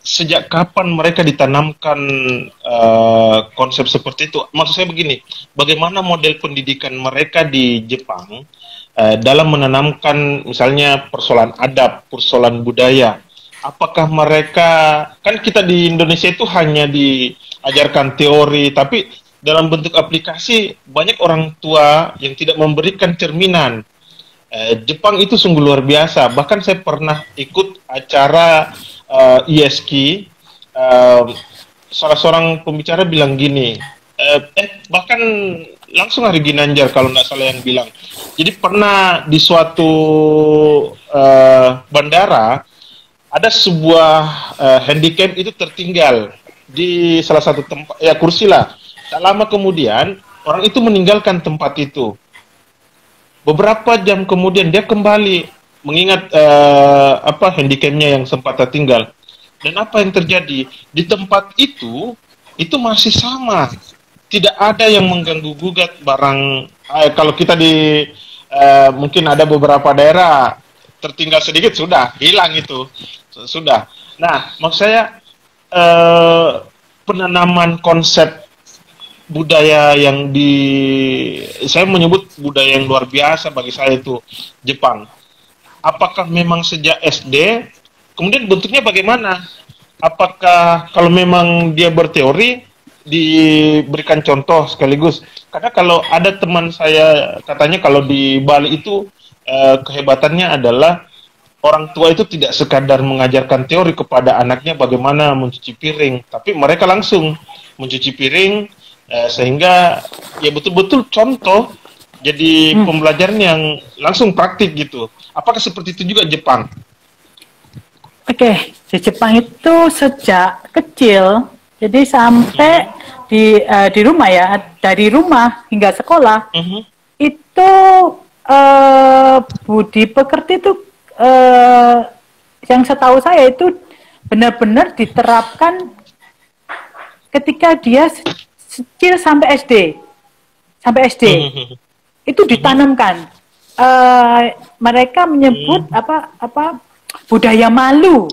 Sejak kapan mereka ditanamkan konsep seperti itu? Maksud saya begini, bagaimana model pendidikan mereka di Jepang dalam menanamkan misalnya persoalan adab, persoalan budaya? Apakah mereka, kan kita di Indonesia itu hanya diajarkan teori, tapi dalam bentuk aplikasi banyak orang tua yang tidak memberikan cerminan. Jepang itu sungguh luar biasa. Bahkan saya pernah ikut acara ISK, salah seorang pembicara bilang gini, bahkan langsung Hari Ginanjar kalau nggak salah yang bilang. Jadi pernah di suatu bandara, ada sebuah handicap itu tertinggal di salah satu tempat, ya kursi lah. Tak lama kemudian, orang itu meninggalkan tempat itu. Beberapa jam kemudian dia kembali mengingat handicapnya yang sempat tertinggal. Dan apa yang terjadi di tempat itu masih sama. Tidak ada yang mengganggu-gugat barang. Kalau kita di mungkin ada beberapa daerah tertinggal sedikit sudah hilang itu. Sudah. Nah, maksud saya penanaman konsep budaya yang saya menyebut budaya yang luar biasa bagi saya itu Jepang. Apakah memang sejak SD? Kemudian bentuknya bagaimana? Apakah kalau memang dia berteori diberikan contoh sekaligus? Karena kalau ada teman saya katanya kalau di Bali itu kehebatannya adalah orang tua itu tidak sekadar mengajarkan teori kepada anaknya bagaimana mencuci piring, tapi mereka langsung mencuci piring sehingga ya betul-betul contoh jadi pembelajaran yang langsung praktik gitu. Apakah seperti itu juga Jepang? Oke, di Jepang itu sejak kecil, jadi sampai di rumah ya, dari rumah hingga sekolah, itu budi pekerti itu yang setahu saya itu benar-benar diterapkan ketika dia kecil sampai SD, itu ditanamkan. Mereka menyebut budaya malu.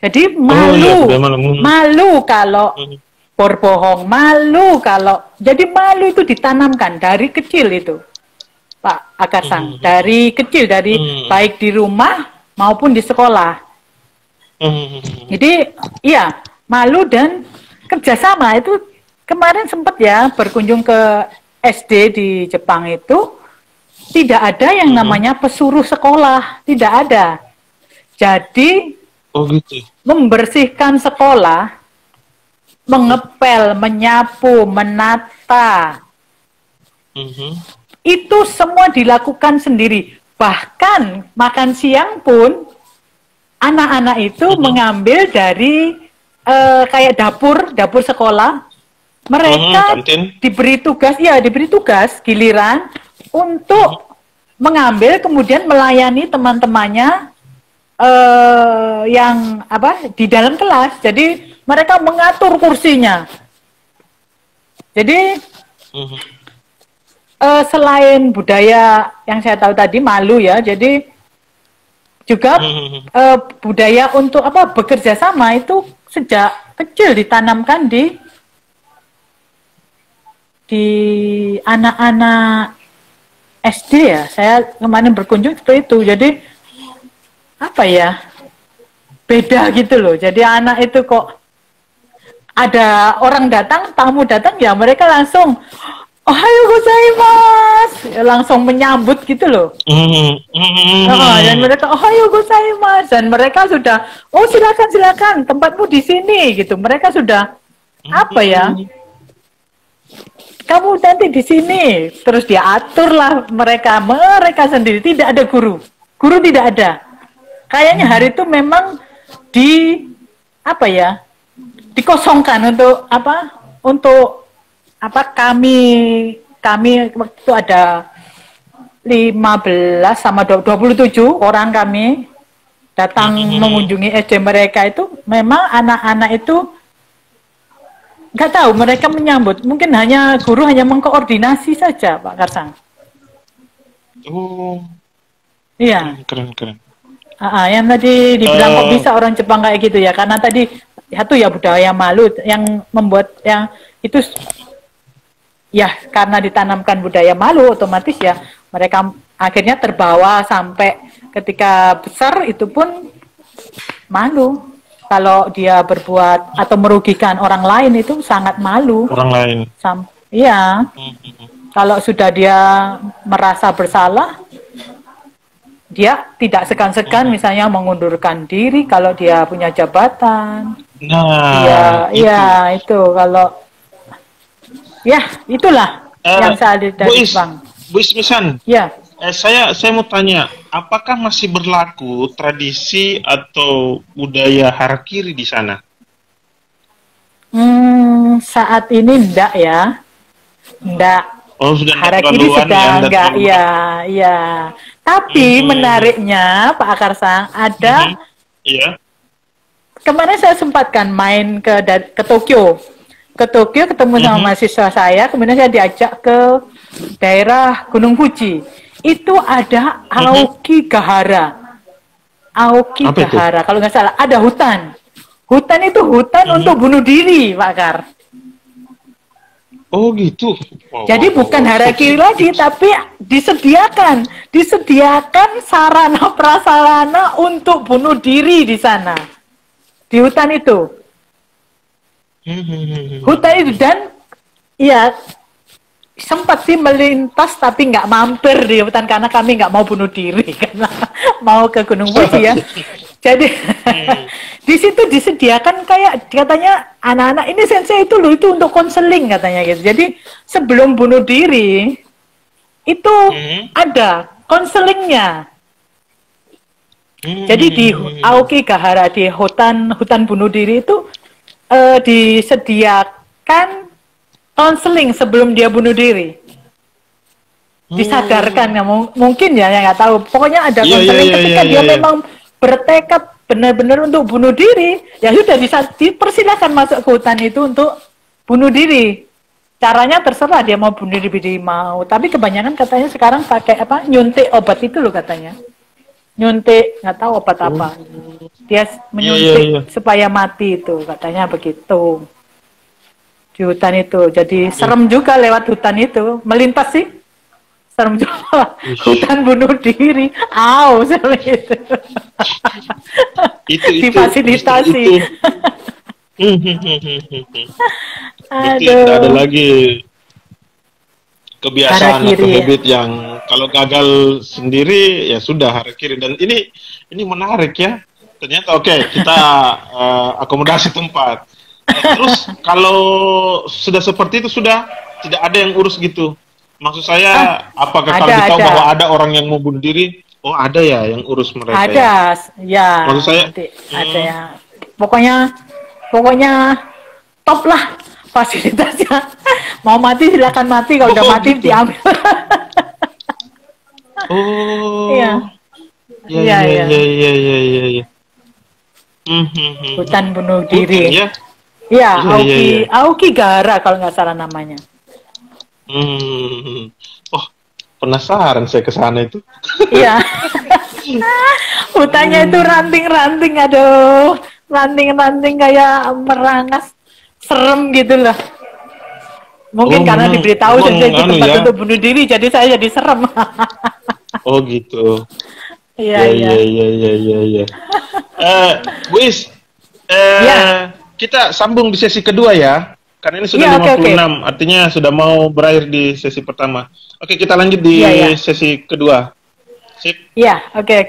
Jadi malu kalau berbohong, malu kalau jadi malu itu ditanamkan dari kecil itu, Pak Akarsang, dari kecil, dari baik di rumah maupun di sekolah. Jadi iya, malu dan kerjasama itu. Kemarin sempat ya berkunjung ke SD di Jepang itu, tidak ada yang namanya pesuruh sekolah, tidak ada. Jadi membersihkan sekolah, mengepel, menyapu, menata, itu semua dilakukan sendiri. Bahkan makan siang pun anak-anak itu mengambil dari kayak dapur sekolah. Mereka diberi tugas giliran untuk mengambil kemudian melayani teman-temannya yang di dalam kelas. Jadi mereka mengatur kursinya. Jadi selain budaya yang saya tahu tadi malu ya, jadi juga budaya untuk bekerja sama itu sejak kecil ditanamkan di anak-anak SD ya. Saya kemarin berkunjung seperti itu. Jadi beda gitu loh. Jadi anak itu kok ada orang datang, tamu datang ya mereka langsung Ohayo gozaimasu, langsung menyambut gitu loh. Dan mereka Ohayo gozaimasu, dan mereka sudah silakan tempatmu di sini gitu. Mereka sudah kamu nanti di sini. Terus dia aturlah mereka sendiri, tidak ada guru tidak ada. Kayaknya hari itu memang dikosongkan untuk kami waktu itu ada 15 sama 27 orang kami datang mengunjungi SD mereka. Itu memang anak-anak itu nggak tahu, mereka menyambut, mungkin guru hanya mengkoordinasi saja, Pak Karsang. Oh, iya, keren. yang tadi dibilang kok bisa orang Jepang kayak gitu ya, karena tadi satu ya budaya malu yang membuat yang itu ya, karena ditanamkan budaya malu, otomatis ya mereka akhirnya terbawa sampai ketika besar itu pun malu. Kalau dia berbuat atau merugikan orang lain itu sangat malu. Orang lain. Iya. Kalau sudah dia merasa bersalah, dia tidak segan-segan misalnya mengundurkan diri kalau dia punya jabatan. Nah, itu kalau ya itulah yang saya lihat dari Jepang. Bu Ismisan. Ya. Saya mau tanya, apakah masih berlaku tradisi atau budaya harakiri di sana? Saat ini enggak ya. Enggak. Oh, sudah harakiri sudah enggak, ya. Tapi menariknya Pak Karsang ada. Iya. Kemarin saya sempatkan main ke Tokyo. Ke Tokyo ketemu sama mahasiswa saya, kemudian saya diajak ke daerah Gunung Fuji. Itu ada Aokigahara. Aokigahara, kalau nggak salah, ada hutan. Hutan itu untuk bunuh diri, Pak Kar. Oh gitu. Jadi bukan harakiri lagi, tapi disediakan sarana prasarana untuk bunuh diri di sana, di hutan itu. Hutan itu, dan ya sempat sih melintas tapi nggak mampir di hutan karena kami nggak mau bunuh diri karena mau ke Gunung Fuji ya. Jadi di situ disediakan kayak katanya anak-anak ini sensei itu loh, itu untuk konseling katanya gitu. Jadi sebelum bunuh diri itu ada konselingnya. Jadi di Aokigahara, di hutan bunuh diri itu disediakan konseling sebelum dia bunuh diri. Disadarkan ya, mungkin ya, nggak tahu. Pokoknya ada konseling ketika dia memang bertekad benar-benar untuk bunuh diri, ya sudah dipersilakan masuk ke hutan itu untuk bunuh diri. Caranya terserah, dia mau bunuh diri mau. Tapi kebanyakan katanya sekarang pakai nyuntik obat itu loh katanya. Nyuntik, nggak tahu obat apa. Dia menyuntik supaya mati itu, katanya begitu. Di hutan itu, jadi serem juga lewat hutan itu, melintas sih, serem juga. Hutan bunuh diri, serem itu. Difasilitasi. Berarti tidak ada lagi kebiasaan atau habit yang kalau gagal sendiri ya sudah harakiri. Dan ini menarik ya. Ternyata kita akomodasi tempat. Terus kalau sudah seperti itu sudah tidak ada yang urus gitu. Maksud saya apakah kalau kita tahu bahwa ada orang yang mau bunuh diri, ada ya yang urus mereka? Ada, ya. Maksud saya ada ya. Pokoknya top lah fasilitasnya. Mau mati silakan mati, kalau udah mati gitu. diambil. Iya. Hutan bunuh diri. Ya? Iya, Aokigahara kalau nggak salah namanya. Oh, penasaran saya ke sana itu. Iya. Hutannya itu ranting-ranting, aduh. Ranting-ranting kayak merangas, serem gitu loh. Mungkin karena diberitahu jadi tempat untuk bunuh diri, jadi saya jadi serem. Oh gitu. Iya. Bu Is, kita sambung di sesi kedua ya. Karena ini sudah 56, artinya sudah mau berakhir di sesi pertama. Oke, kita lanjut di sesi kedua. Sip. Iya, oke.